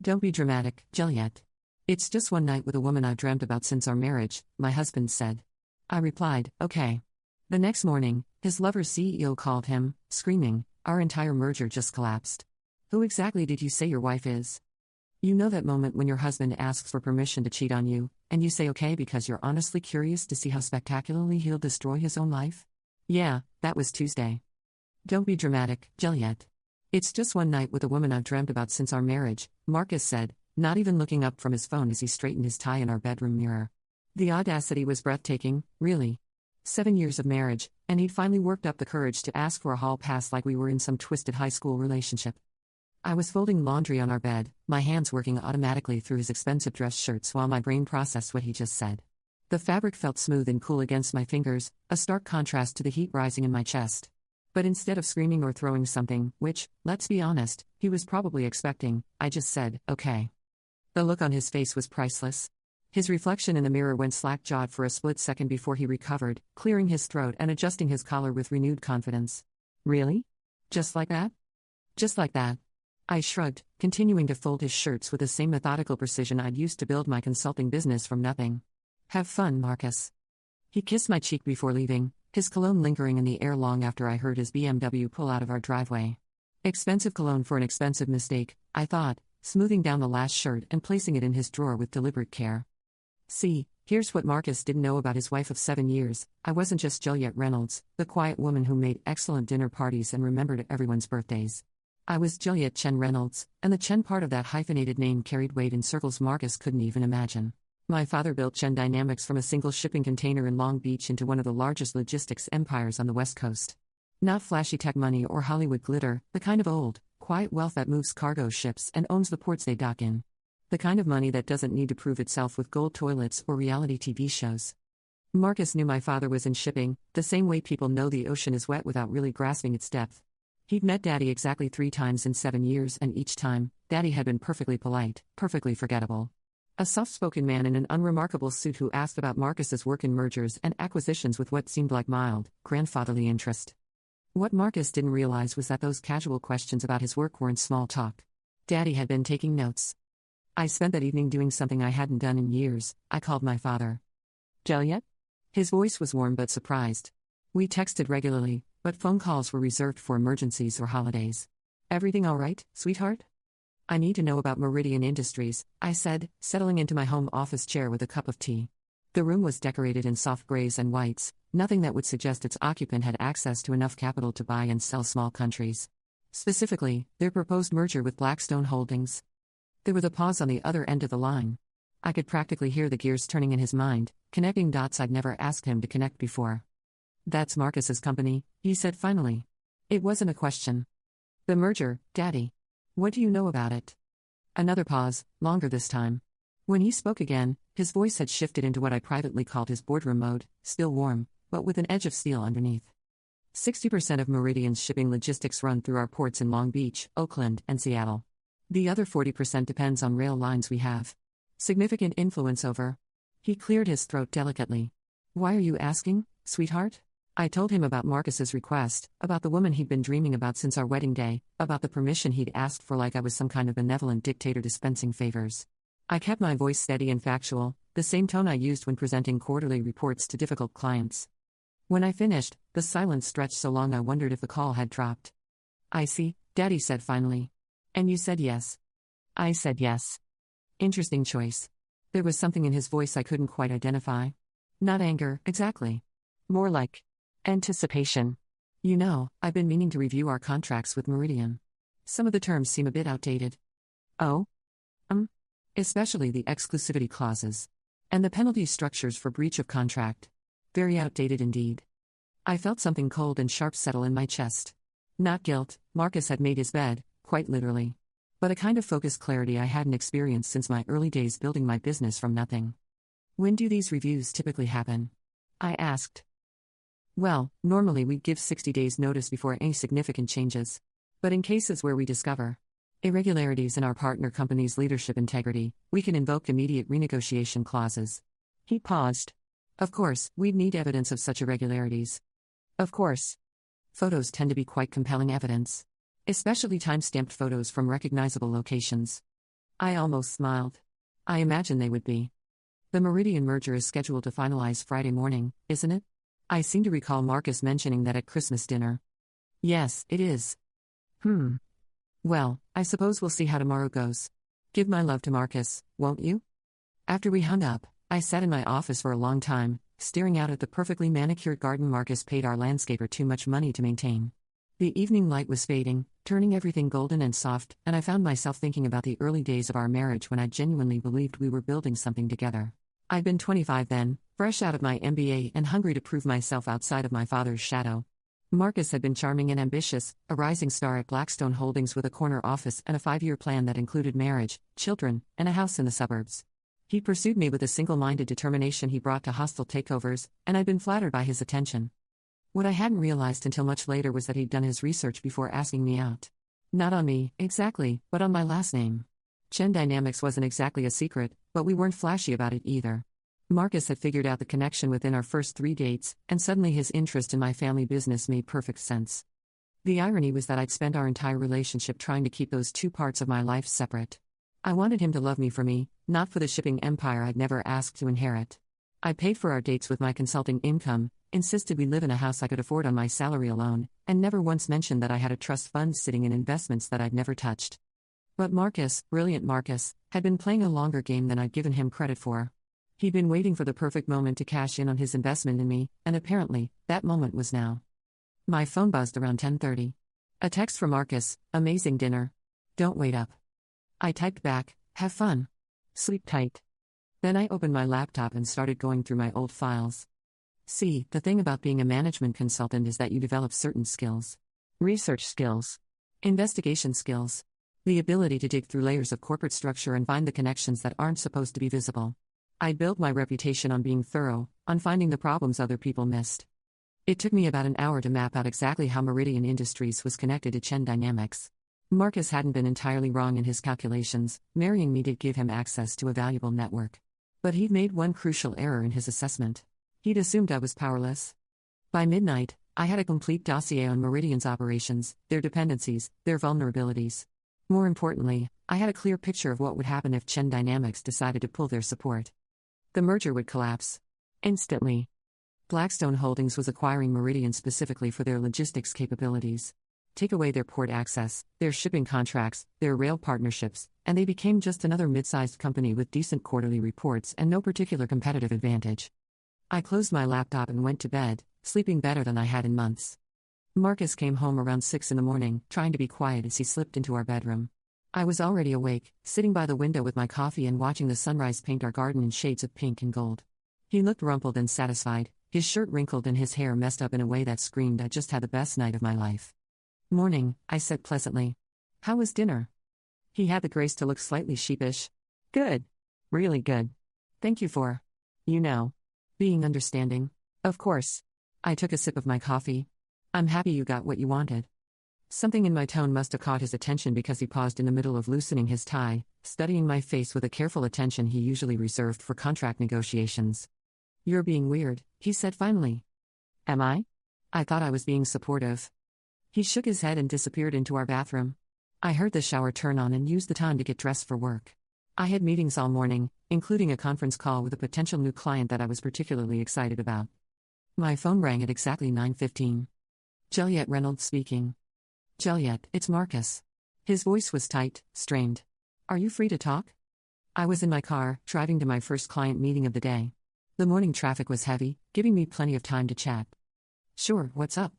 Don't be dramatic, Julliette. It's just one night with a woman I've dreamt about since our marriage, my husband said. I replied, okay. The next morning, his lover's CEO called him, screaming, our entire merger just collapsed. Who exactly did you say your wife is? You know that moment when your husband asks for permission to cheat on you, and you say okay because you're honestly curious to see how spectacularly he'll destroy his own life? Yeah, that was Tuesday. Don't be dramatic, Julliette. It's just one night with a woman I've dreamt about since our marriage, Marcus said, not even looking up from his phone as he straightened his tie in our bedroom mirror. The audacity was breathtaking, really. 7 years of marriage, and he'd finally worked up the courage to ask for a hall pass like we were in some twisted high school relationship. I was folding laundry on our bed, my hands working automatically through his expensive dress shirts while my brain processed what he just said. The fabric felt smooth and cool against my fingers, a stark contrast to the heat rising in my chest. But instead of screaming or throwing something, which, let's be honest, he was probably expecting, I just said, okay. The look on his face was priceless. His reflection in the mirror went slack-jawed for a split second before he recovered, clearing his throat and adjusting his collar with renewed confidence. Really? Just like that? Just like that. I shrugged, continuing to fold his shirts with the same methodical precision I'd used to build my consulting business from nothing. Have fun, Marcus. He kissed my cheek before leaving, his cologne lingering in the air long after I heard his BMW pull out of our driveway. Expensive cologne for an expensive mistake, I thought, smoothing down the last shirt and placing it in his drawer with deliberate care. See, here's what Marcus didn't know about his wife of 7 years. I wasn't just Julliette Reynolds, the quiet woman who made excellent dinner parties and remembered everyone's birthdays. I was Julliette Chen Reynolds, and the Chen part of that hyphenated name carried weight in circles Marcus couldn't even imagine. My father built Chen Dynamics from a single shipping container in Long Beach into one of the largest logistics empires on the West Coast. Not flashy tech money or Hollywood glitter, the kind of old, quiet wealth that moves cargo ships and owns the ports they dock in. The kind of money that doesn't need to prove itself with gold toilets or reality TV shows. Marcus knew my father was in shipping, the same way people know the ocean is wet without really grasping its depth. He'd met Daddy exactly 3 times in 7 years, and each time, Daddy had been perfectly polite, perfectly forgettable. A soft-spoken man in an unremarkable suit who asked about Marcus's work in mergers and acquisitions with what seemed like mild, grandfatherly interest. What Marcus didn't realize was that those casual questions about his work weren't small talk. Daddy had been taking notes. I spent that evening doing something I hadn't done in years. I called my father. Julliette? His voice was warm but surprised. We texted regularly, but phone calls were reserved for emergencies or holidays. Everything all right, sweetheart? I need to know about Meridian Industries, I said, settling into my home office chair with a cup of tea. The room was decorated in soft grays and whites, nothing that would suggest its occupant had access to enough capital to buy and sell small countries. Specifically, their proposed merger with Blackstone Holdings. There was a pause on the other end of the line. I could practically hear the gears turning in his mind, connecting dots I'd never asked him to connect before. That's Marcus's company, he said finally. It wasn't a question. The merger, Daddy. What do you know about it? Another pause, longer this time. When he spoke again, his voice had shifted into what I privately called his boardroom mode, still warm, but with an edge of steel underneath. 60% of Meridian's shipping logistics run through our ports in Long Beach, Oakland, and Seattle. The other 40% depends on rail lines we have significant influence over. He cleared his throat delicately. Why are you asking, sweetheart? I told him about Marcus's request, about the woman he'd been dreaming about since our wedding day, about the permission he'd asked for like I was some kind of benevolent dictator dispensing favors. I kept my voice steady and factual, the same tone I used when presenting quarterly reports to difficult clients. When I finished, the silence stretched so long I wondered if the call had dropped. I see, Daddy said finally. And you said yes. I said yes. Interesting choice. There was something in his voice I couldn't quite identify. Not anger, exactly. More like anticipation. You know, I've been meaning to review our contracts with Meridian. Some of the terms seem a bit outdated. Oh? Especially the exclusivity clauses. And the penalty structures for breach of contract. Very outdated indeed. I felt something cold and sharp settle in my chest. Not guilt, Marcus had made his bed, quite literally. But a kind of focused clarity I hadn't experienced since my early days building my business from nothing. When do these reviews typically happen? I asked. Well, normally we'd give 60 days notice before any significant changes. But in cases where we discover irregularities in our partner company's leadership integrity, we can invoke immediate renegotiation clauses. He paused. Of course, we'd need evidence of such irregularities. Of course. Photos tend to be quite compelling evidence. Especially time-stamped photos from recognizable locations. I almost smiled. I imagine they would be. The Meridian merger is scheduled to finalize Friday morning, isn't it? I seem to recall Marcus mentioning that at Christmas dinner. Yes, it is. Well, I suppose we'll see how tomorrow goes. Give my love to Marcus, won't you? After we hung up, I sat in my office for a long time, staring out at the perfectly manicured garden Marcus paid our landscaper too much money to maintain. The evening light was fading, turning everything golden and soft, and I found myself thinking about the early days of our marriage when I genuinely believed we were building something together. I'd been 25 then, fresh out of my MBA and hungry to prove myself outside of my father's shadow. Marcus had been charming and ambitious, a rising star at Blackstone Holdings with a corner office and a 5-year plan that included marriage, children, and a house in the suburbs. He pursued me with a single-minded determination he brought to hostile takeovers, and I'd been flattered by his attention. What I hadn't realized until much later was that he'd done his research before asking me out. Not on me, exactly, but on my last name. Chen Dynamics wasn't exactly a secret, but we weren't flashy about it either. Marcus had figured out the connection within our first 3 dates, and suddenly his interest in my family business made perfect sense. The irony was that I'd spent our entire relationship trying to keep those two parts of my life separate. I wanted him to love me for me, not for the shipping empire I'd never asked to inherit. I paid for our dates with my consulting income, insisted we live in a house I could afford on my salary alone, and never once mentioned that I had a trust fund sitting in investments that I'd never touched. But Marcus, brilliant Marcus, had been playing a longer game than I'd given him credit for. He'd been waiting for the perfect moment to cash in on his investment in me, and apparently, that moment was now. My phone buzzed around 10:30. A text from Marcus, amazing dinner. Don't wait up. I typed back, have fun. Sleep tight. Then I opened my laptop and started going through my old files. See, the thing about being a management consultant is that you develop certain skills. Research skills. Investigation skills. The ability to dig through layers of corporate structure and find the connections that aren't supposed to be visible. I built my reputation on being thorough, on finding the problems other people missed. It took me about an hour to map out exactly how Meridian Industries was connected to Chen Dynamics. Marcus hadn't been entirely wrong in his calculations. Marrying me did give him access to a valuable network. But he'd made one crucial error in his assessment. He'd assumed I was powerless. By midnight, I had a complete dossier on Meridian's operations, their dependencies, their vulnerabilities. More importantly, I had a clear picture of what would happen if Chen Dynamics decided to pull their support. The merger would collapse. Instantly. Blackstone Holdings was acquiring Meridian specifically for their logistics capabilities. Take away their port access, their shipping contracts, their rail partnerships, and they became just another mid-sized company with decent quarterly reports and no particular competitive advantage. I closed my laptop and went to bed, sleeping better than I had in months. Marcus came home around 6 in the morning, trying to be quiet as he slipped into our bedroom. I was already awake, sitting by the window with my coffee and watching the sunrise paint our garden in shades of pink and gold. He looked rumpled and satisfied, his shirt wrinkled and his hair messed up in a way that screamed I just had the best night of my life. Morning, I said pleasantly. How was dinner? He had the grace to look slightly sheepish. Good. Really good. Thank you for, being understanding. Of course. I took a sip of my coffee. I'm happy you got what you wanted. Something in my tone must have caught his attention because he paused in the middle of loosening his tie, studying my face with a careful attention he usually reserved for contract negotiations. You're being weird, he said finally. Am I? I thought I was being supportive. He shook his head and disappeared into our bathroom. I heard the shower turn on and used the time to get dressed for work. I had meetings all morning, including a conference call with a potential new client that I was particularly excited about. My phone rang at exactly 9:15. Julliette Reynolds speaking. Julliette, it's Marcus. His voice was tight, strained. Are you free to talk? I was in my car, driving to my first client meeting of the day. The morning traffic was heavy, giving me plenty of time to chat. Sure, what's up?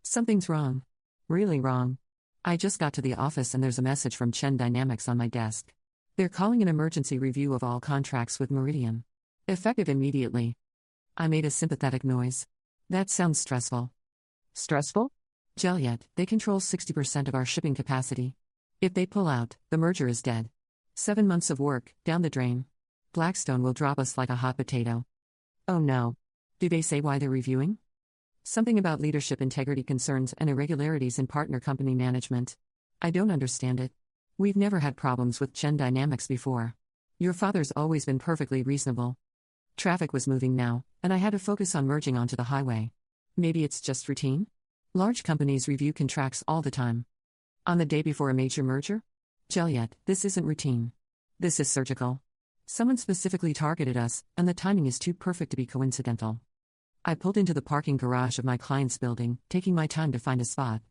Something's wrong. Really wrong. I just got to the office and there's a message from Chen Dynamics on my desk. They're calling an emergency review of all contracts with Meridian. Effective immediately. I made a sympathetic noise. That sounds stressful. Stressful? Julliette, they control 60% of our shipping capacity. If they pull out, the merger is dead. 7 months of work, down the drain. Blackstone will drop us like a hot potato. Oh no. Do they say why they're reviewing? Something about leadership integrity concerns and irregularities in partner company management. I don't understand it. We've never had problems with Chen Dynamics before. Your father's always been perfectly reasonable. Traffic was moving now, and I had to focus on merging onto the highway. Maybe it's just routine? Large companies review contracts all the time. On the day before a major merger? Julliette, this isn't routine. This is surgical. Someone specifically targeted us, and the timing is too perfect to be coincidental. I pulled into the parking garage of my client's building, taking my time to find a spot.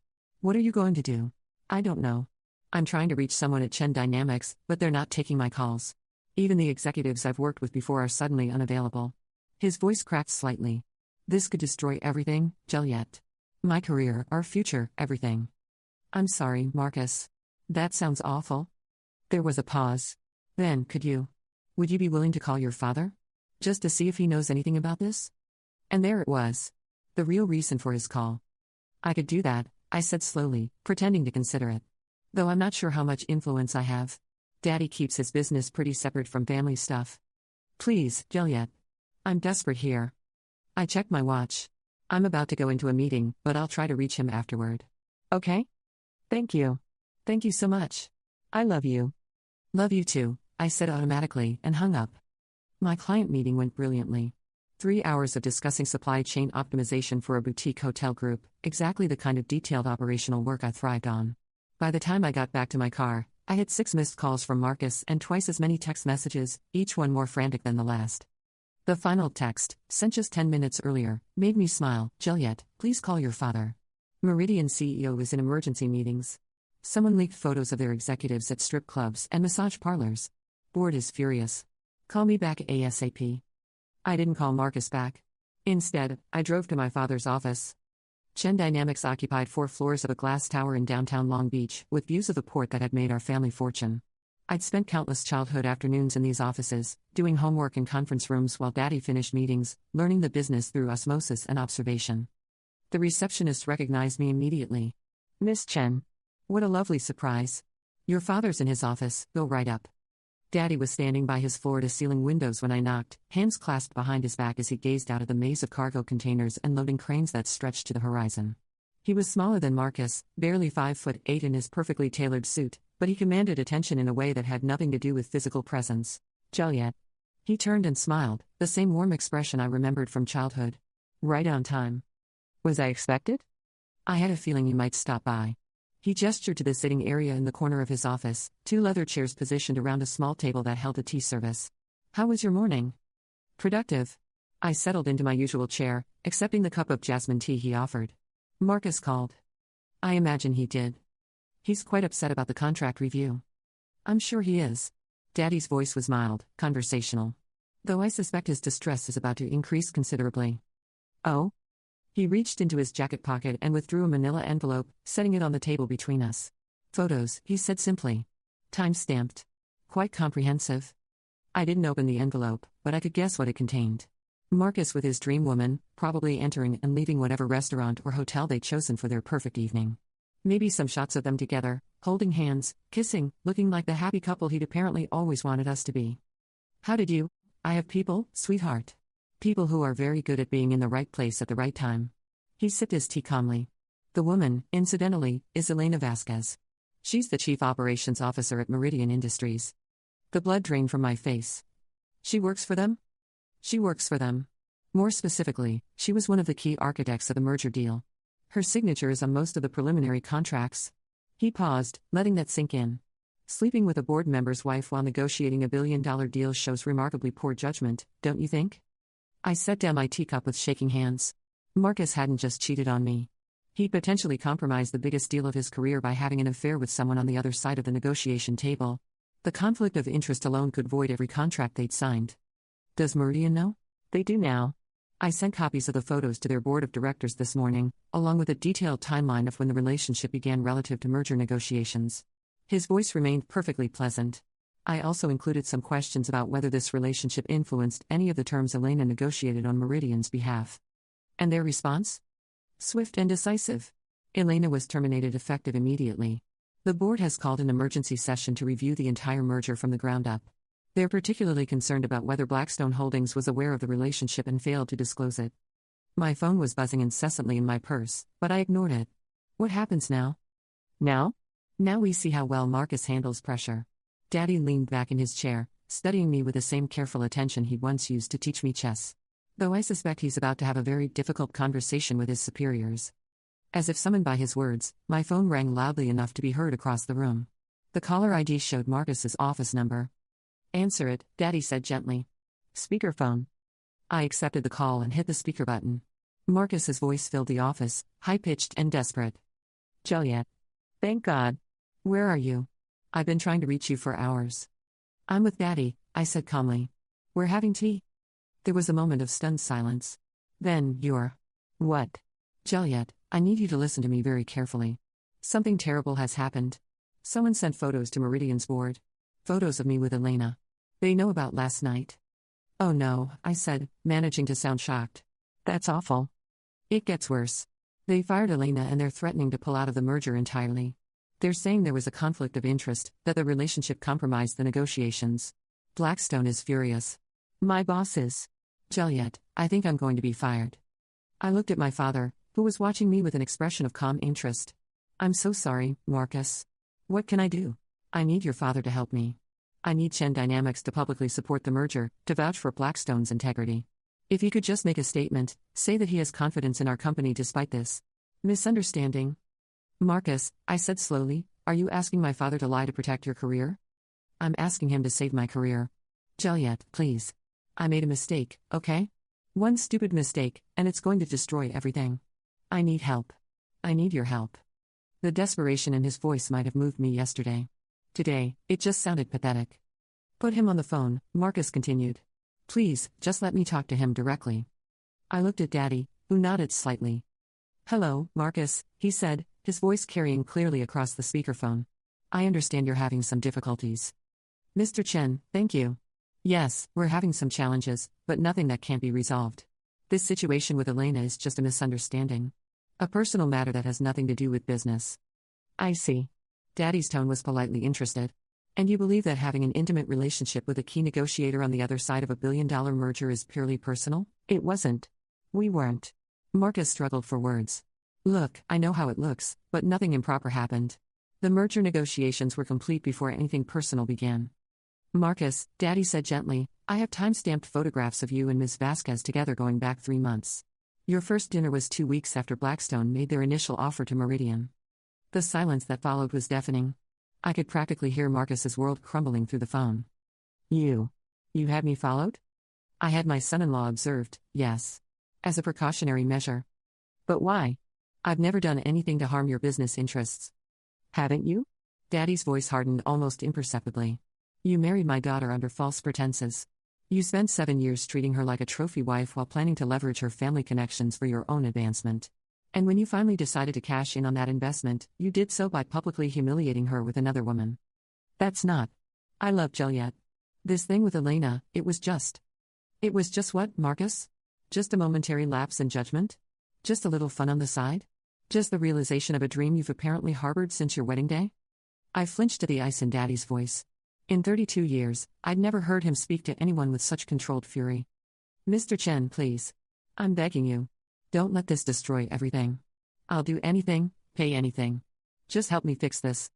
What are you going to do? I don't know. I'm trying to reach someone at Chen Dynamics, but they're not taking my calls. Even the executives I've worked with before are suddenly unavailable. His voice cracked slightly. This could destroy everything, Julliette. My career, our future, everything. I'm sorry, Marcus. That sounds awful. There was a pause. Then, would you be willing to call your father? Just to see if he knows anything about this? And there it was. The real reason for his call. I could do that, I said slowly, pretending to consider it. Though I'm not sure how much influence I have. Daddy keeps his business pretty separate from family stuff. Please, Julliette. I'm desperate here. I checked my watch. I'm about to go into a meeting, but I'll try to reach him afterward. Okay? Thank you. Thank you so much. I love you. Love you too, I said automatically, and hung up. My client meeting went brilliantly. 3 hours of discussing supply chain optimization for a boutique hotel group, exactly the kind of detailed operational work I thrived on. By the time I got back to my car, I had 6 missed calls from Marcus and twice as many text messages, each one more frantic than the last. The final text, sent just 10 minutes earlier, made me smile. Julliette, please call your father. Meridian CEO is in emergency meetings. Someone leaked photos of their executives at strip clubs and massage parlors. Board is furious. Call me back ASAP. I didn't call Marcus back. Instead, I drove to my father's office. Chen Dynamics occupied 4 floors of a glass tower in downtown Long Beach, with views of the port that had made our family fortune. I'd spent countless childhood afternoons in these offices, doing homework in conference rooms while Daddy finished meetings, learning the business through osmosis and observation. The receptionist recognized me immediately. Miss Chen. What a lovely surprise. Your father's in his office, go right up. Daddy was standing by his floor-to-ceiling windows when I knocked, hands clasped behind his back as he gazed out at the maze of cargo containers and loading cranes that stretched to the horizon. He was smaller than Marcus, barely 5'8" in his perfectly tailored suit, but he commanded attention in a way that had nothing to do with physical presence. Julliette. He turned and smiled, the same warm expression I remembered from childhood. Right on time. Was I expected? I had a feeling you might stop by. He gestured to the sitting area in the corner of his office, 2 leather chairs positioned around a small table that held a tea service. How was your morning? Productive. I settled into my usual chair, accepting the cup of jasmine tea he offered. Marcus called. I imagine he did. He's quite upset about the contract review. I'm sure he is. Daddy's voice was mild, conversational. Though I suspect his distress is about to increase considerably. Oh? He reached into his jacket pocket and withdrew a manila envelope, setting it on the table between us. Photos, he said simply. Time-stamped. Quite comprehensive. I didn't open the envelope, but I could guess what it contained. Marcus with his dream woman, probably entering and leaving whatever restaurant or hotel they'd chosen for their perfect evening. Maybe some shots of them together, holding hands, kissing, looking like the happy couple he'd apparently always wanted us to be. How did you? I have people, sweetheart. People who are very good at being in the right place at the right time. He sipped his tea calmly. The woman, incidentally, is Elena Vasquez. She's the chief operations officer at Meridian Industries. The blood drained from my face. She works for them? She works for them. More specifically, she was one of the key architects of the merger deal. Her signature is on most of the preliminary contracts. He paused, letting that sink in. Sleeping with a board member's wife while negotiating a billion-dollar deal shows remarkably poor judgment, don't you think? I set down my teacup with shaking hands. Marcus hadn't just cheated on me. He potentially compromised the biggest deal of his career by having an affair with someone on the other side of the negotiation table. The conflict of interest alone could void every contract they'd signed. Does Meridian know? They do now. I sent copies of the photos to their board of directors this morning, along with a detailed timeline of when the relationship began relative to merger negotiations. His voice remained perfectly pleasant. I also included some questions about whether this relationship influenced any of the terms Elena negotiated on Meridian's behalf. And their response? Swift and decisive. Elena was terminated effective immediately. The board has called an emergency session to review the entire merger from the ground up. They're particularly concerned about whether Blackstone Holdings was aware of the relationship and failed to disclose it. My phone was buzzing incessantly in my purse, but I ignored it. What happens now? Now? Now we see how well Marcus handles pressure. Daddy leaned back in his chair, studying me with the same careful attention he'd once used to teach me chess. Though I suspect he's about to have a very difficult conversation with his superiors. As if summoned by his words, my phone rang loudly enough to be heard across the room. The caller ID showed Marcus's office number. Answer it, Daddy said gently. Speakerphone. I accepted the call and hit the speaker button. Marcus's voice filled the office, high-pitched and desperate. Julliette. Thank God. Where are you? I've been trying to reach you for hours. I'm with Daddy, I said calmly. We're having tea. There was a moment of stunned silence. Then, you're... What? Julliette, I need you to listen to me very carefully. Something terrible has happened. Someone sent photos to Meridian's board. Photos of me with Elena. They know about last night. Oh no, I said, managing to sound shocked. That's awful. It gets worse. They fired Elena and they're threatening to pull out of the merger entirely. They're saying there was a conflict of interest, that the relationship compromised the negotiations. Blackstone is furious. My boss is. Julliette, I think I'm going to be fired. I looked at my father, who was watching me with an expression of calm interest. I'm so sorry, Marcus. What can I do? I need your father to help me. I need Chen Dynamics to publicly support the merger, to vouch for Blackstone's integrity. If he could just make a statement, say that he has confidence in our company despite this misunderstanding. Marcus, I said slowly, are you asking my father to lie to protect your career? I'm asking him to save my career. Julliette, please. I made a mistake, okay? One stupid mistake, and it's going to destroy everything. I need help. I need your help. The desperation in his voice might have moved me yesterday. Today, it just sounded pathetic. Put him on the phone, Marcus continued. Please, just let me talk to him directly. I looked at Daddy, who nodded slightly. Hello, Marcus, he said, his voice carrying clearly across the speakerphone. I understand you're having some difficulties. Mr. Chen, thank you. Yes, we're having some challenges, but nothing that can't be resolved. This situation with Elena is just a misunderstanding. A personal matter that has nothing to do with business. I see. Daddy's tone was politely interested. And you believe that having an intimate relationship with a key negotiator on the other side of a billion-dollar merger is purely personal? It wasn't. We weren't. Marcus struggled for words. Look, I know how it looks, but nothing improper happened. The merger negotiations were complete before anything personal began. Marcus, Daddy said gently, I have time-stamped photographs of you and Ms. Vasquez together going back 3 months. Your first dinner was 2 weeks after Blackstone made their initial offer to Meridian. The silence that followed was deafening. I could practically hear Marcus's world crumbling through the phone. You had me followed? I had my son-in-law observed, yes. As a precautionary measure. But why? I've never done anything to harm your business interests. Haven't you? Daddy's voice hardened almost imperceptibly. You married my daughter under false pretenses. You spent 7 years treating her like a trophy wife while planning to leverage her family connections for your own advancement. And when you finally decided to cash in on that investment, you did so by publicly humiliating her with another woman. That's not. I love Julliette. This thing with Elena, it was just. It was just what, Marcus? Just a momentary lapse in judgment? Just a little fun on the side? Just the realization of a dream you've apparently harbored since your wedding day? I flinched to the ice in Daddy's voice. In 32 years, I'd never heard him speak to anyone with such controlled fury. Mr. Chen, please. I'm begging you. Don't let this destroy everything. I'll do anything, pay anything. Just help me fix this.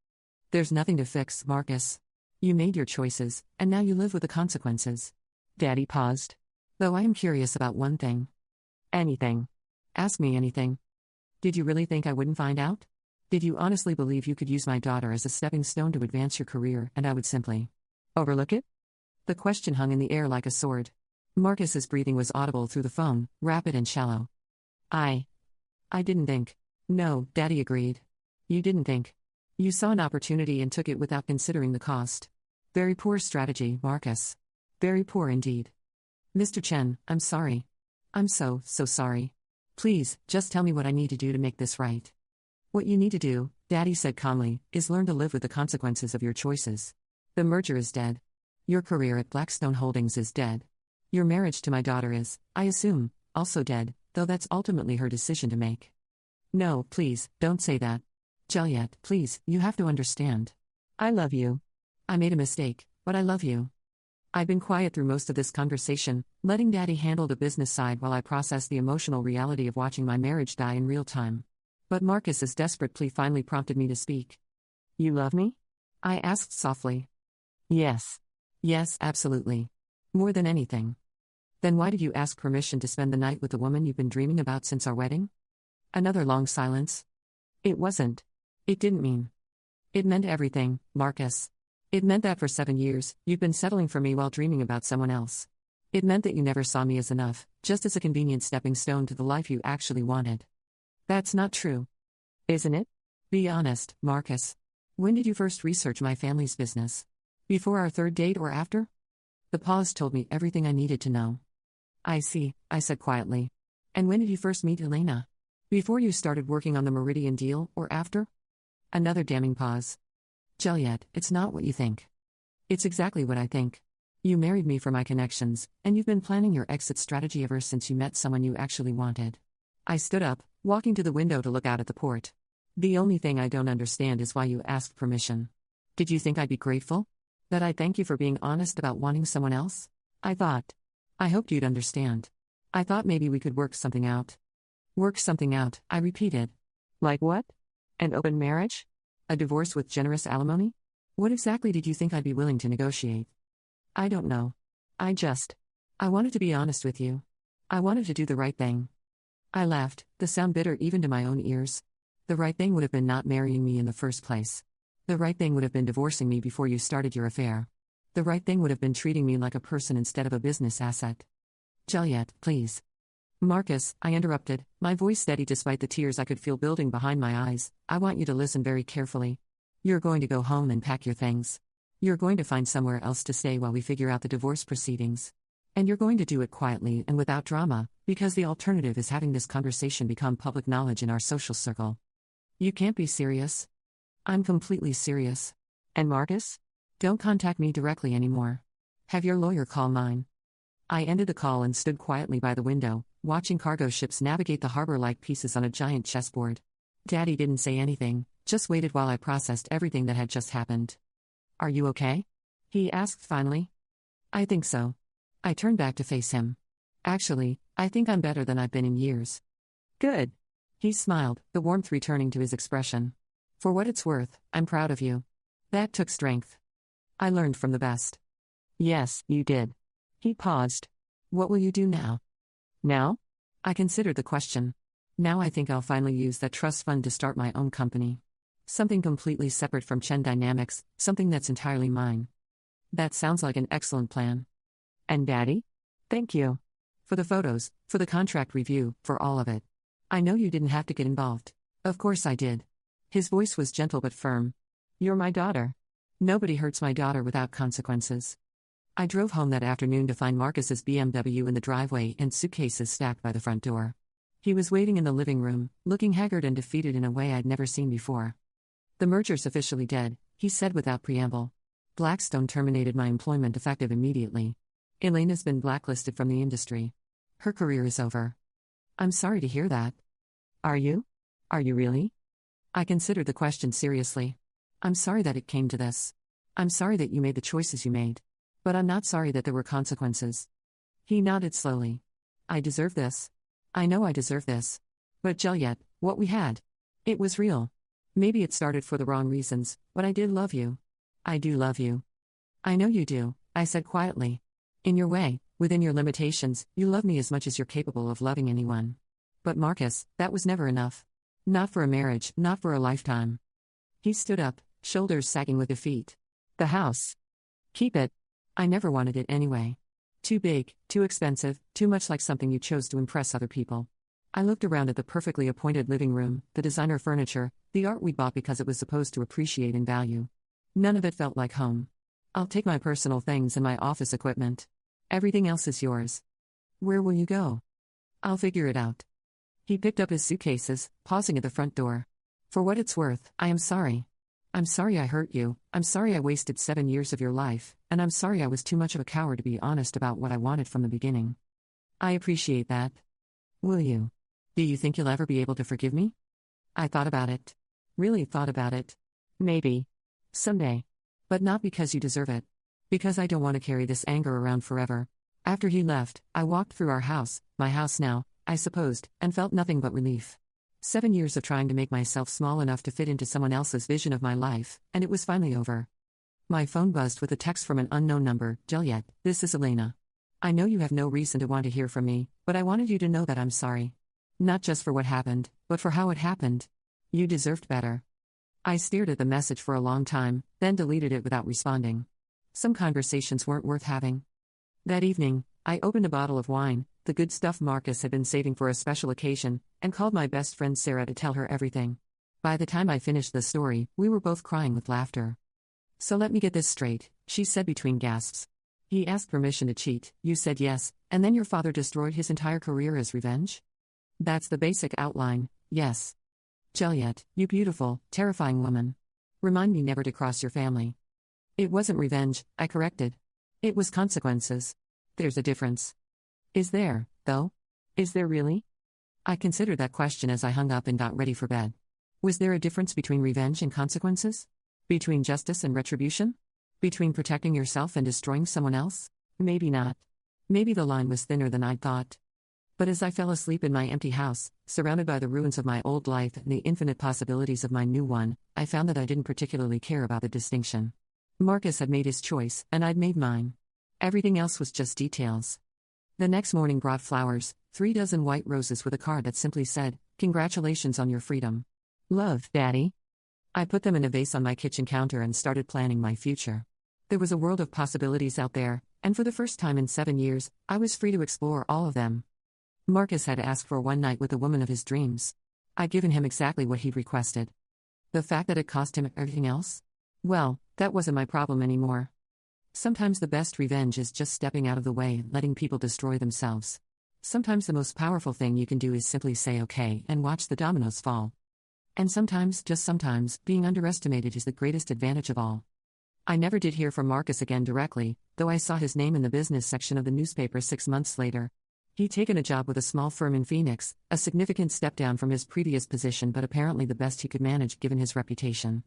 There's nothing to fix, Marcus. You made your choices, and now you live with the consequences. Daddy paused. Though I am curious about one thing. Anything. Ask me anything. Did you really think I wouldn't find out? Did you honestly believe you could use my daughter as a stepping stone to advance your career and I would simply overlook it? The question hung in the air like a sword. Marcus's breathing was audible through the phone, rapid and shallow. I didn't think. No, Daddy agreed. You didn't think. You saw an opportunity and took it without considering the cost. Very poor strategy, Marcus. Very poor indeed. Mr. Chen, I'm sorry. I'm so sorry. Please, just tell me what I need to do to make this right. What you need to do, Daddy said calmly, is learn to live with the consequences of your choices. The merger is dead. Your career at Blackstone Holdings is dead. Your marriage to my daughter is, I assume, also dead, though that's ultimately her decision to make. No, please, don't say that. Julliette, please, you have to understand. I love you. I made a mistake, but I love you. I've been quiet through most of this conversation, letting Daddy handle the business side while I process the emotional reality of watching my marriage die in real time. But Marcus's desperate plea finally prompted me to speak. You love me? I asked softly. Yes. Yes, absolutely. More than anything. Then why did you ask permission to spend the night with the woman you've been dreaming about since our wedding? Another long silence. It wasn't. It didn't mean. It meant everything, Marcus. It meant that for 7 years, you've been settling for me while dreaming about someone else. It meant that you never saw me as enough, just as a convenient stepping stone to the life you actually wanted. That's not true. Isn't it? Be honest, Marcus. When did you first research my family's business? Before our third date or after? The pause told me everything I needed to know. I see, I said quietly. And when did you first meet Elena? Before you started working on the Meridian deal, or after? Another damning pause. Julliette, it's not what you think. It's exactly what I think. You married me for my connections, and you've been planning your exit strategy ever since you met someone you actually wanted. I stood up, walking to the window to look out at the port. The only thing I don't understand is why you asked permission. Did you think I'd be grateful? That I'd thank you for being honest about wanting someone else? I hoped you'd understand. I thought maybe we could work something out. Work something out, I repeated. Like what? An open marriage? A divorce with generous alimony? What exactly did you think I'd be willing to negotiate? I don't know. I wanted to be honest with you. I wanted to do the right thing. I laughed, the sound bitter even to my own ears. The right thing would have been not marrying me in the first place. The right thing would have been divorcing me before you started your affair. The right thing would have been treating me like a person instead of a business asset. Julliette, please. Marcus, I interrupted, my voice steady despite the tears I could feel building behind my eyes. I want you to listen very carefully. You're going to go home and pack your things. You're going to find somewhere else to stay while we figure out the divorce proceedings. And you're going to do it quietly and without drama, because the alternative is having this conversation become public knowledge in our social circle. You can't be serious. I'm completely serious. And Marcus? Don't contact me directly anymore. Have your lawyer call mine. I ended the call and stood quietly by the window, watching cargo ships navigate the harbor like pieces on a giant chessboard. Daddy didn't say anything, just waited while I processed everything that had just happened. Are you okay? He asked finally. I think so. I turned back to face him. Actually, I think I'm better than I've been in years. Good. He smiled, the warmth returning to his expression. For what it's worth, I'm proud of you. That took strength. I learned from the best. Yes, you did. He paused. What will you do now? Now? I considered the question. Now I think I'll finally use that trust fund to start my own company. Something completely separate from Chen Dynamics, something that's entirely mine. That sounds like an excellent plan. And Daddy? Thank you. For the photos, for the contract review, for all of it. I know you didn't have to get involved. Of course I did. His voice was gentle but firm. You're my daughter. Nobody hurts my daughter without consequences. I drove home that afternoon to find Marcus's BMW in the driveway and suitcases stacked by the front door. He was waiting in the living room, looking haggard and defeated in a way I'd never seen before. The merger's officially dead, he said without preamble. Blackstone terminated my employment effective immediately. Elena's been blacklisted from the industry. Her career is over. I'm sorry to hear that. Are you? Are you really? I considered the question seriously. I'm sorry that it came to this. I'm sorry that you made the choices you made. But I'm not sorry that there were consequences. He nodded slowly. I deserve this. I know I deserve this. But Julliette, what we had. It was real. Maybe it started for the wrong reasons, but I did love you. I do love you. I know you do, I said quietly. In your way, within your limitations, you love me as much as you're capable of loving anyone. But Marcus, that was never enough. Not for a marriage, not for a lifetime. He stood up, shoulders sagging with defeat. The house. Keep it. I never wanted it anyway. Too big, too expensive, too much like something you chose to impress other people. I looked around at the perfectly appointed living room, the designer furniture, the art we bought because it was supposed to appreciate in value. None of it felt like home. I'll take my personal things and my office equipment. Everything else is yours. Where will you go? I'll figure it out. He picked up his suitcases, pausing at the front door. For what it's worth, I am sorry. I'm sorry I hurt you, I'm sorry I wasted 7 years of your life, and I'm sorry I was too much of a coward to be honest about what I wanted from the beginning. I appreciate that. Will you? Do you think you'll ever be able to forgive me? I thought about it. Really thought about it. Maybe. Someday. But not because you deserve it. Because I don't want to carry this anger around forever. After he left, I walked through our house, my house now, I supposed, and felt nothing but relief. 7 years of trying to make myself small enough to fit into someone else's vision of my life, and it was finally over. My phone buzzed with a text from an unknown number. Julliette, this is Elena. I know you have no reason to want to hear from me, but I wanted you to know that I'm sorry. Not just for what happened, but for how it happened. You deserved better. I stared at the message for a long time, then deleted it without responding. Some conversations weren't worth having. That evening, I opened a bottle of wine, the good stuff Marcus had been saving for a special occasion, and called my best friend Sarah to tell her everything. By the time I finished the story, we were both crying with laughter. "So let me get this straight," she said between gasps. "He asked permission to cheat, you said yes, and then your father destroyed his entire career as revenge?" "That's the basic outline, yes." "Julliette, you beautiful, terrifying woman. Remind me never to cross your family." "It wasn't revenge," I corrected. "It was consequences. There's a difference." "Is there, though? Is there really?" I considered that question as I hung up and got ready for bed. Was there a difference between revenge and consequences? Between justice and retribution? Between protecting yourself and destroying someone else? Maybe not. Maybe the line was thinner than I'd thought. But as I fell asleep in my empty house, surrounded by the ruins of my old life and the infinite possibilities of my new one, I found that I didn't particularly care about the distinction. Marcus had made his choice, and I'd made mine. Everything else was just details. The next morning brought flowers, 3 dozen white roses with a card that simply said, "Congratulations on your freedom. Love, Daddy." I put them in a vase on my kitchen counter and started planning my future. There was a world of possibilities out there, and for the first time in 7 years, I was free to explore all of them. Marcus had asked for one night with the woman of his dreams. I'd given him exactly what he'd requested. The fact that it cost him everything else? Well, that wasn't my problem anymore. Sometimes the best revenge is just stepping out of the way and letting people destroy themselves. Sometimes the most powerful thing you can do is simply say okay and watch the dominoes fall. And sometimes, just sometimes, being underestimated is the greatest advantage of all. I never did hear from Marcus again directly, though I saw his name in the business section of the newspaper 6 months later. He'd taken a job with a small firm in Phoenix, a significant step down from his previous position but apparently the best he could manage given his reputation.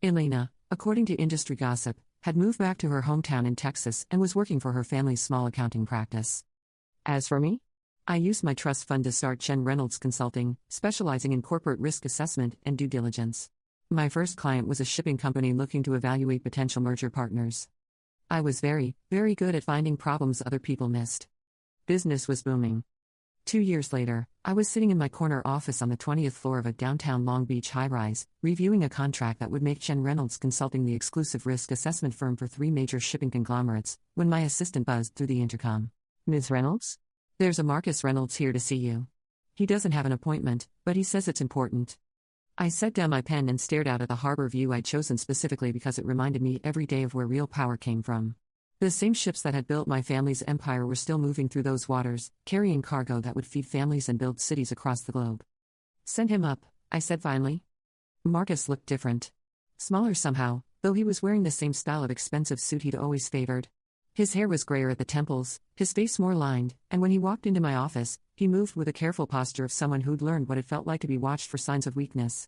Elena, according to industry gossip, had moved back to her hometown in Texas and was working for her family's small accounting practice. As for me? I used my trust fund to start Chen Reynolds Consulting, specializing in corporate risk assessment and due diligence. My first client was a shipping company looking to evaluate potential merger partners. I was very, very good at finding problems other people missed. Business was booming. 2 years later, I was sitting in my corner office on the 20th floor of a downtown Long Beach high-rise, reviewing a contract that would make Chen Reynolds Consulting the exclusive risk assessment firm for 3 major shipping conglomerates, when my assistant buzzed through the intercom. "Ms. Reynolds? There's a Marcus Reynolds here to see you. He doesn't have an appointment, but he says it's important." I set down my pen and stared out at the harbor view I'd chosen specifically because it reminded me every day of where real power came from. The same ships that had built my family's empire were still moving through those waters, carrying cargo that would feed families and build cities across the globe. "Send him up," I said finally. Marcus looked different. Smaller somehow, though he was wearing the same style of expensive suit he'd always favored. His hair was grayer at the temples, his face more lined, and when he walked into my office, he moved with a careful posture of someone who'd learned what it felt like to be watched for signs of weakness.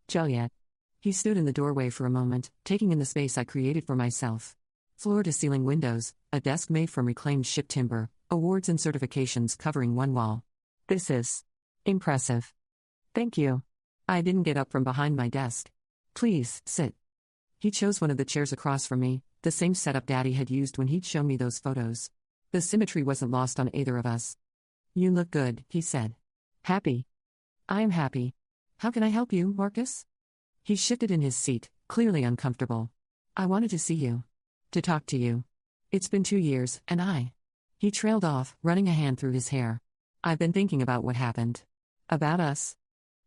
"Julliette." He stood in the doorway for a moment, taking in the space I created for myself. Floor-to-ceiling windows, a desk made from reclaimed ship timber, awards and certifications covering one wall. "This is impressive." "Thank you." I didn't get up from behind my desk. "Please, sit." He chose one of the chairs across from me, the same setup Daddy had used when he'd shown me those photos. The symmetry wasn't lost on either of us. "You look good," he said. "Happy?" "I am happy. How can I help you, Marcus?" He shifted in his seat, clearly uncomfortable. "I wanted to see you. To talk to you. It's been 2 years, and I..." He trailed off, running a hand through his hair. "I've been thinking about what happened. About us."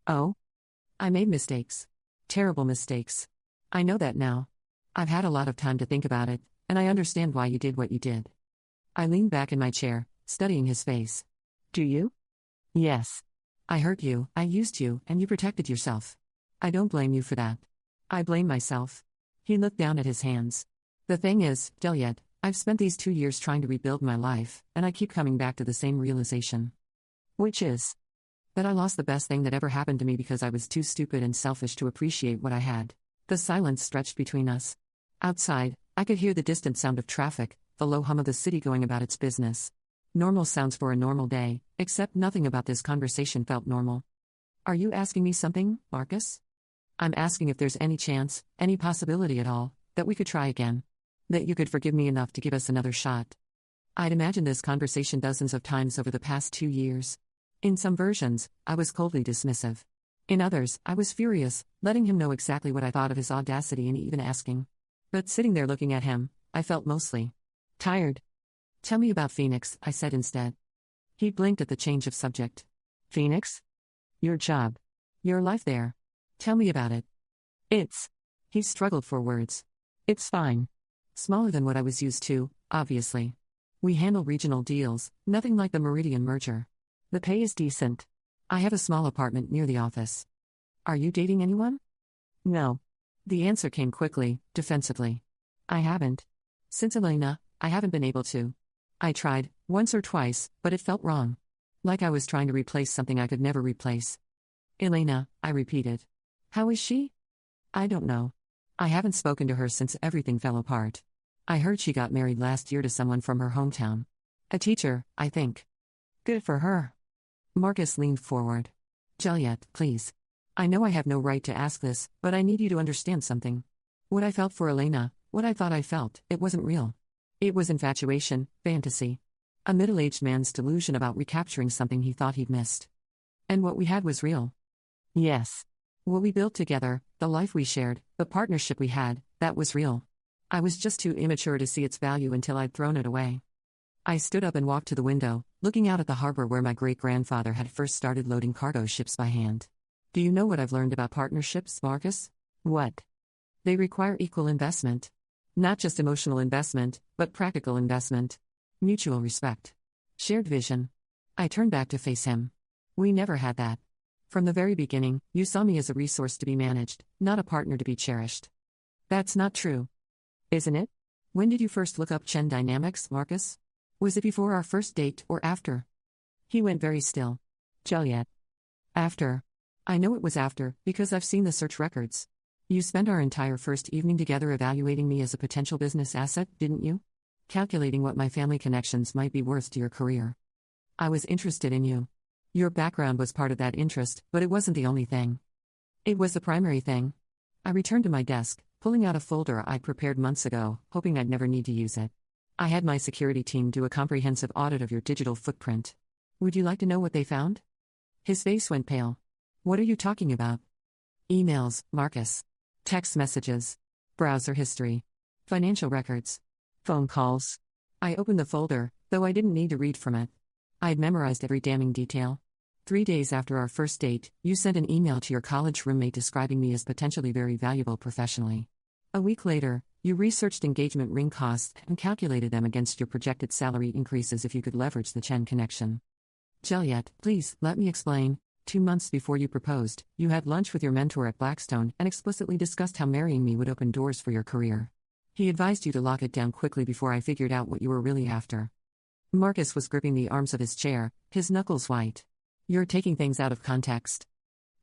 "Oh? I made mistakes. Terrible mistakes. I know that now. I've had a lot of time to think about it, and I understand why you did what you did." I leaned back in my chair, studying his face. "Do you?" "Yes. I hurt you, I used you, and you protected yourself. I don't blame you for that. I blame myself." He looked down at his hands. "The thing is, Julliette, I've spent these 2 years trying to rebuild my life, and I keep coming back to the same realization. Which is that I lost the best thing that ever happened to me because I was too stupid and selfish to appreciate what I had." The silence stretched between us. Outside, I could hear the distant sound of traffic, the low hum of the city going about its business. Normal sounds for a normal day, except nothing about this conversation felt normal. "Are you asking me something, Marcus?" "I'm asking if there's any chance, any possibility at all, that we could try again. That you could forgive me enough to give us another shot." I'd imagined this conversation dozens of times over the past 2 years. In some versions, I was coldly dismissive. In others, I was furious, letting him know exactly what I thought of his audacity and even asking. But sitting there looking at him, I felt mostly tired. Tell me about Phoenix, I said instead. He blinked at the change of subject. Phoenix? Your job. Your life there. Tell me about it. He struggled for words. It's fine. Smaller than what I was used to, obviously. We handle regional deals, nothing like the Meridian merger. The pay is decent. I have a small apartment near the office. Are you dating anyone? No. The answer came quickly, defensively. I haven't. Since Elena, I haven't been able to. I tried, once or twice, but it felt wrong. Like I was trying to replace something I could never replace. Elena, I repeated. How is she? I don't know. I haven't spoken to her since everything fell apart. I heard she got married last year to someone from her hometown. A teacher, I think. Good for her. Marcus leaned forward. Julliette, please. I know I have no right to ask this, but I need you to understand something. What I felt for Elena, what I thought I felt, it wasn't real. It was infatuation, fantasy. A middle-aged man's delusion about recapturing something he thought he'd missed. And what we had was real. Yes. What we built together, the life we shared, the partnership we had, that was real. I was just too immature to see its value until I'd thrown it away. I stood up and walked to the window, looking out at the harbor where my great-grandfather had first started loading cargo ships by hand. Do you know what I've learned about partnerships, Marcus? What? They require equal investment. Not just emotional investment, but practical investment. Mutual respect. Shared vision. I turned back to face him. We never had that. From the very beginning, you saw me as a resource to be managed, not a partner to be cherished. That's not true. Isn't it? When did you first look up Chen dynamics, Marcus? Was it before our first date or after? He went very still. Julliette. After. I know it was after, because I've seen the search records. You spent our entire first evening together evaluating me as a potential business asset, didn't you? Calculating what my family connections might be worth to your career. I was interested in you. Your background was part of that interest, but it wasn't the only thing. It was the primary thing. I returned to my desk, pulling out a folder I'd prepared months ago, hoping I'd never need to use it. I had my security team do a comprehensive audit of your digital footprint. Would you like to know what they found? His face went pale. What are you talking about? Emails, Marcus. Text messages. Browser history. Financial records. Phone calls. I opened the folder, though I didn't need to read from it. I'd memorized every damning detail. 3 days after our first date, you sent an email to your college roommate describing me as potentially very valuable professionally. A week later, you researched engagement ring costs and calculated them against your projected salary increases if you could leverage the Chen connection. Julliette, please, let me explain. 2 months before you proposed, you had lunch with your mentor at Blackstone and explicitly discussed how marrying me would open doors for your career. He advised you to lock it down quickly before I figured out what you were really after. Marcus was gripping the arms of his chair, his knuckles white. You're taking things out of context.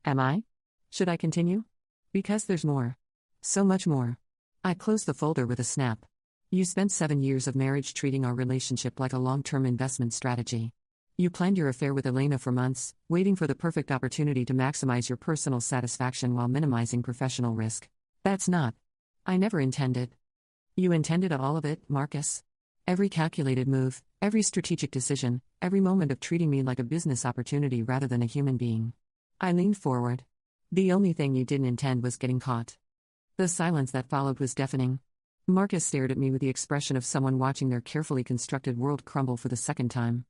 Am I? Should I continue? Because there's more. So much more. I closed the folder with a snap. You spent 7 years of marriage treating our relationship like a long-term investment strategy. You planned your affair with Elena for months, waiting for the perfect opportunity to maximize your personal satisfaction while minimizing professional risk. That's not. I never intended. You intended all of it, Marcus. Every calculated move, every strategic decision, every moment of treating me like a business opportunity rather than a human being. I leaned forward. The only thing you didn't intend was getting caught. The silence that followed was deafening. Marcus stared at me with the expression of someone watching their carefully constructed world crumble for the second time.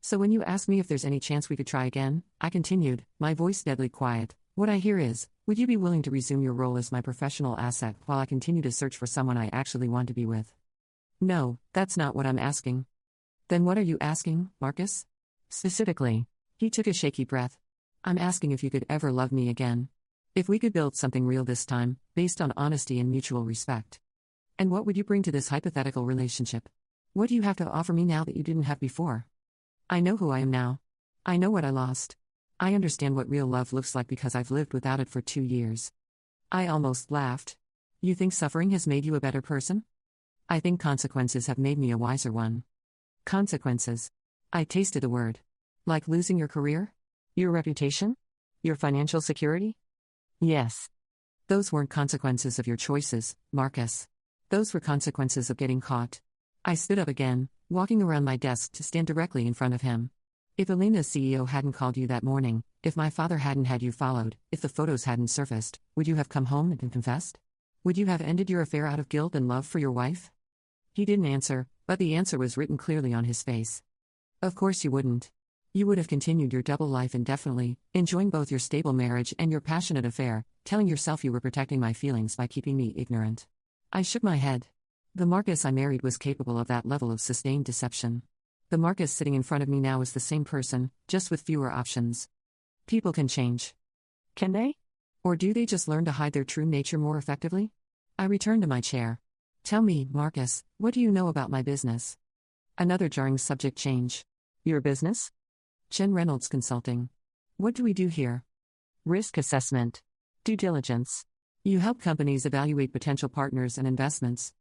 So when you ask me if there's any chance we could try again, I continued, my voice deadly quiet, what I hear is, would you be willing to resume your role as my professional asset while I continue to search for someone I actually want to be with? No, that's not what I'm asking. Then what are you asking, Marcus? Specifically. He took a shaky breath. I'm asking if you could ever love me again. If we could build something real this time, based on honesty and mutual respect. And what would you bring to this hypothetical relationship? What do you have to offer me now that you didn't have before? I know who I am now. I know what I lost. I understand what real love looks like because I've lived without it for 2 years. I almost laughed. You think suffering has made you a better person? I think consequences have made me a wiser one. Consequences. I tasted the word. Like losing your career? Your reputation? Your financial security? Yes. Those weren't consequences of your choices, Marcus. Those were consequences of getting caught. I stood up again, walking around my desk to stand directly in front of him. If Elena's CEO hadn't called you that morning, If my father hadn't had you followed, if the photos hadn't surfaced, would you have come home and confessed? Would you have ended your affair out of guilt and love for your wife? He didn't answer, but the answer was written clearly on his face. Of course you wouldn't. You would have continued your double life indefinitely, enjoying both your stable marriage and your passionate affair, telling yourself you were protecting my feelings by keeping me ignorant. I shook my head. The Marcus I married was capable of that level of sustained deception. The Marcus sitting in front of me now is the same person, just with fewer options. People can change. Can they? Or do they just learn to hide their true nature more effectively? I returned to my chair. Tell me, Marcus, what do you know about my business? Another jarring subject change. Your business? Chen Reynolds Consulting. What do we do here? Risk assessment. Due diligence. You help companies evaluate potential partners and investments.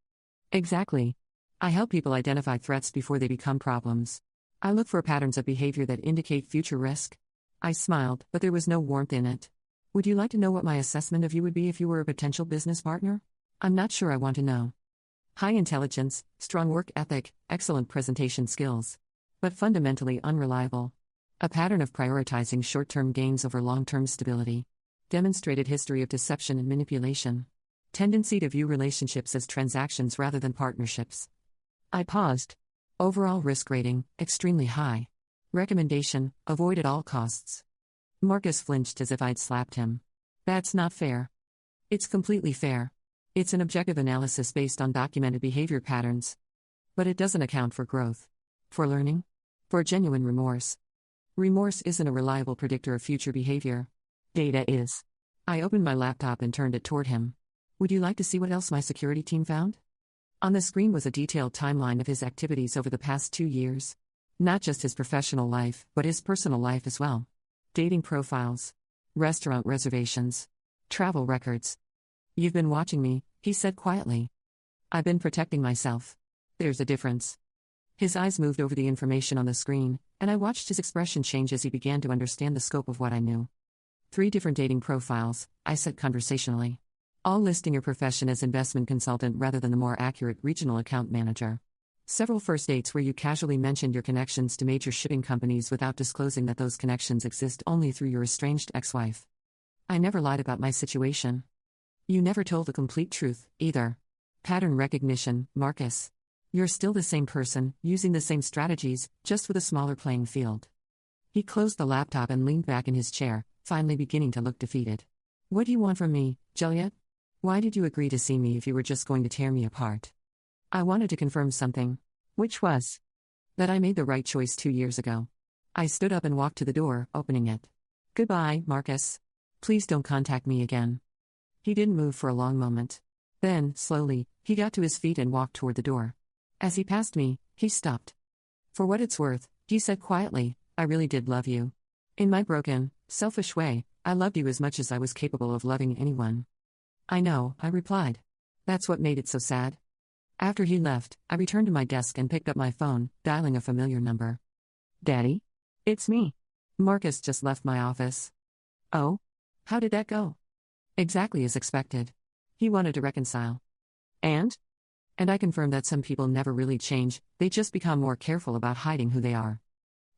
Exactly. I help people identify threats before they become problems. I look for patterns of behavior that indicate future risk. I smiled, but there was no warmth in it. Would you like to know what my assessment of you would be if you were a potential business partner? I'm not sure I want to know. High intelligence, strong work ethic, excellent presentation skills. But fundamentally unreliable. A pattern of prioritizing short-term gains over long-term stability. Demonstrated history of deception and manipulation. Tendency to view relationships as transactions rather than partnerships. I paused. Overall risk rating, extremely high. Recommendation, avoid at all costs. Marcus flinched as if I'd slapped him. That's not fair. It's completely fair. It's an objective analysis based on documented behavior patterns. But it doesn't account for growth. For learning? For genuine remorse. Remorse isn't a reliable predictor of future behavior. Data is. I opened my laptop and turned it toward him. Would you like to see what else my security team found? On the screen was a detailed timeline of his activities over the past 2 years. Not just his professional life, but his personal life as well. Dating profiles. Restaurant reservations. Travel records. You've been watching me, he said quietly. I've been protecting myself. There's a difference. His eyes moved over the information on the screen, and I watched his expression change as he began to understand the scope of what I knew. 3 different dating profiles, I said conversationally. All listing your profession as investment consultant rather than the more accurate regional account manager. Several first dates where you casually mentioned your connections to major shipping companies without disclosing that those connections exist only through your estranged ex-wife. I never lied about my situation. You never told the complete truth, either. Pattern recognition, Marcus. You're still the same person, using the same strategies, just with a smaller playing field. He closed the laptop and leaned back in his chair, finally beginning to look defeated. What do you want from me, Julliette? Why did you agree to see me if you were just going to tear me apart? I wanted to confirm something. Which was? That I made the right choice 2 years ago. I stood up and walked to the door, opening it. Goodbye, Marcus. Please don't contact me again. He didn't move for a long moment. Then, slowly, he got to his feet and walked toward the door. As he passed me, he stopped. For what it's worth, he said quietly, I really did love you. In my broken, selfish way, I loved you as much as I was capable of loving anyone. I know, I replied. That's what made it so sad. After he left, I returned to my desk and picked up my phone, dialing a familiar number. Daddy? It's me. Marcus just left my office. Oh? How did that go? Exactly as expected. He wanted to reconcile. And? And I confirmed that some people never really change, they just become more careful about hiding who they are.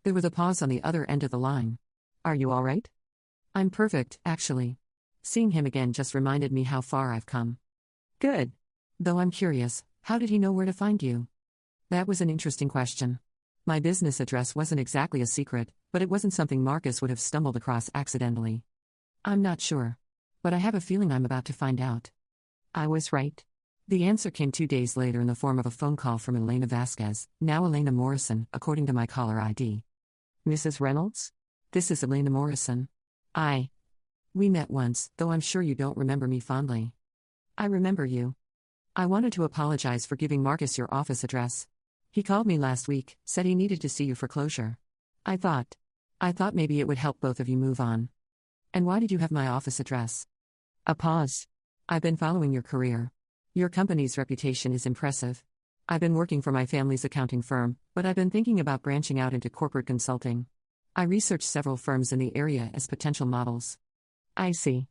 There was a pause on the other end of the line. Are you all right? I'm perfect, actually. Seeing him again just reminded me how far I've come. Good. Though I'm curious, how did he know where to find you? That was an interesting question. My business address wasn't exactly a secret, but it wasn't something Marcus would have stumbled across accidentally. I'm not sure. But I have a feeling I'm about to find out. I was right. The answer came 2 days later in the form of a phone call from Elena Vasquez, now Elena Morrison, according to my caller ID. Mrs. Reynolds? This is Elena Morrison. We met once, though I'm sure you don't remember me fondly. I remember you. I wanted to apologize for giving Marcus your office address. He called me last week, said he needed to see you for closure. I thought maybe it would help both of you move on. And why did you have my office address? A pause. I've been following your career. Your company's reputation is impressive. I've been working for my family's accounting firm, but I've been thinking about branching out into corporate consulting. I researched several firms in the area as potential models. I see.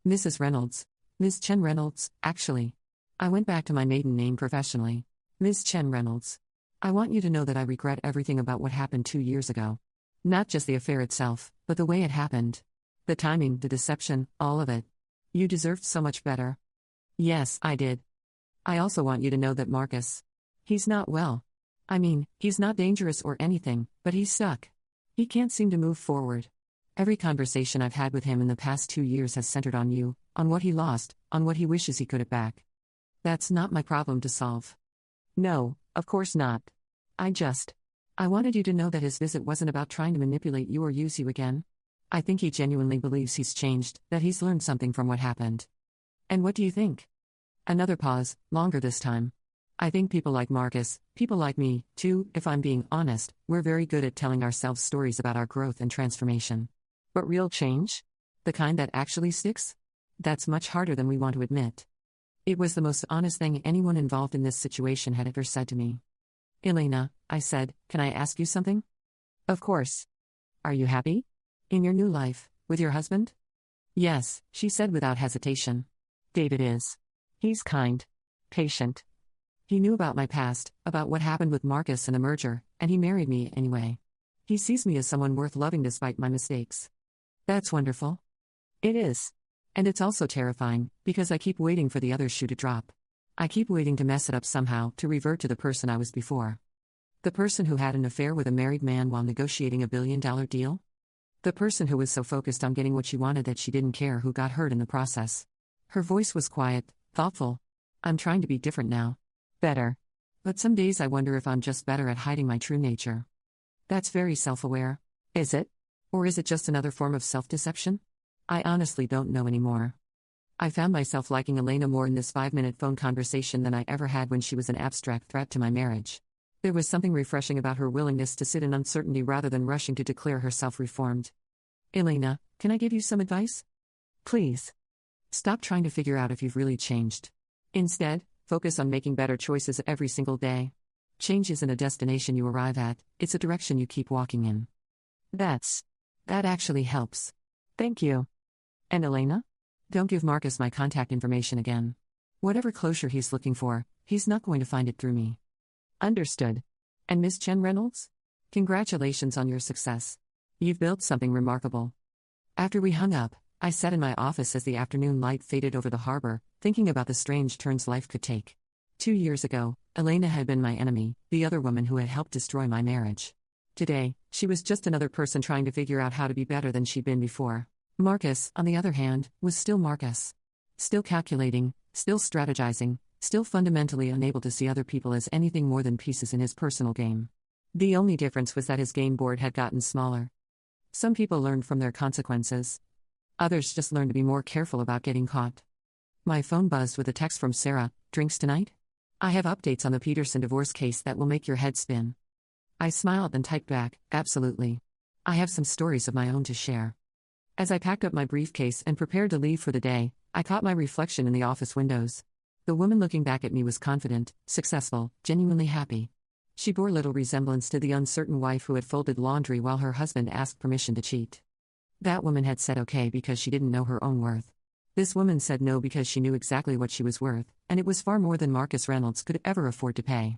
Mrs. Reynolds. Ms. Chen Reynolds, actually. I went back to my maiden name professionally. Ms. Chen Reynolds. I want you to know that I regret everything about what happened 2 years ago. Not just the affair itself, but the way it happened. The timing, the deception, all of it. You deserved so much better. Yes, I did. I also want you to know that Marcus. He's not well. I mean, he's not dangerous or anything, but he's stuck. He can't seem to move forward. Every conversation I've had with him in the past 2 years has centered on you, on what he lost, on what he wishes he could have back. That's not my problem to solve. No, of course not. I wanted you to know that his visit wasn't about trying to manipulate you or use you again. I think he genuinely believes he's changed, that he's learned something from what happened. And what do you think? Another pause, longer this time. I think people like Marcus, people like me, too, if I'm being honest, we're very good at telling ourselves stories about our growth and transformation. But real change? The kind that actually sticks? That's much harder than we want to admit. It was the most honest thing anyone involved in this situation had ever said to me. Elena, I said, can I ask you something? Of course. Are you happy? In your new life, with your husband? Yes, she said without hesitation. David is. He's kind. Patient. He knew about my past, about what happened with Marcus and the merger, and he married me anyway. He sees me as someone worth loving despite my mistakes. That's wonderful. It is. And it's also terrifying, because I keep waiting for the other shoe to drop. I keep waiting to mess it up somehow, to revert to the person I was before. The person who had an affair with a married man while negotiating a billion-dollar deal? The person who was so focused on getting what she wanted that she didn't care who got hurt in the process. Her voice was quiet, thoughtful. I'm trying to be different now. Better. But some days I wonder if I'm just better at hiding my true nature. That's very self-aware. Is it? Or is it just another form of self-deception? I honestly don't know anymore. I found myself liking Elena more in this 5-minute phone conversation than I ever had when she was an abstract threat to my marriage. There was something refreshing about her willingness to sit in uncertainty rather than rushing to declare herself reformed. Elena, can I give you some advice? Please. Stop trying to figure out if you've really changed. Instead, focus on making better choices every single day. Change isn't a destination you arrive at, it's a direction you keep walking in. That actually helps. Thank you. And Elena? Don't give Marcus my contact information again. Whatever closure he's looking for, he's not going to find it through me. Understood. And Miss Chen Reynolds? Congratulations on your success. You've built something remarkable. After we hung up, I sat in my office as the afternoon light faded over the harbor, thinking about the strange turns life could take. 2 years ago, Elena had been my enemy, the other woman who had helped destroy my marriage. Today, she was just another person trying to figure out how to be better than she'd been before. Marcus, on the other hand, was still Marcus. Still calculating, still strategizing, still fundamentally unable to see other people as anything more than pieces in his personal game. The only difference was that his game board had gotten smaller. Some people learned from their consequences. Others just learned to be more careful about getting caught. My phone buzzed with a text from Sarah. Drinks tonight? I have updates on the Peterson divorce case that will make your head spin. I smiled and typed back, absolutely. I have some stories of my own to share. As I packed up my briefcase and prepared to leave for the day, I caught my reflection in the office windows. The woman looking back at me was confident, successful, genuinely happy. She bore little resemblance to the uncertain wife who had folded laundry while her husband asked permission to cheat. That woman had said okay because she didn't know her own worth. This woman said no because she knew exactly what she was worth, and it was far more than Marcus Reynolds could ever afford to pay.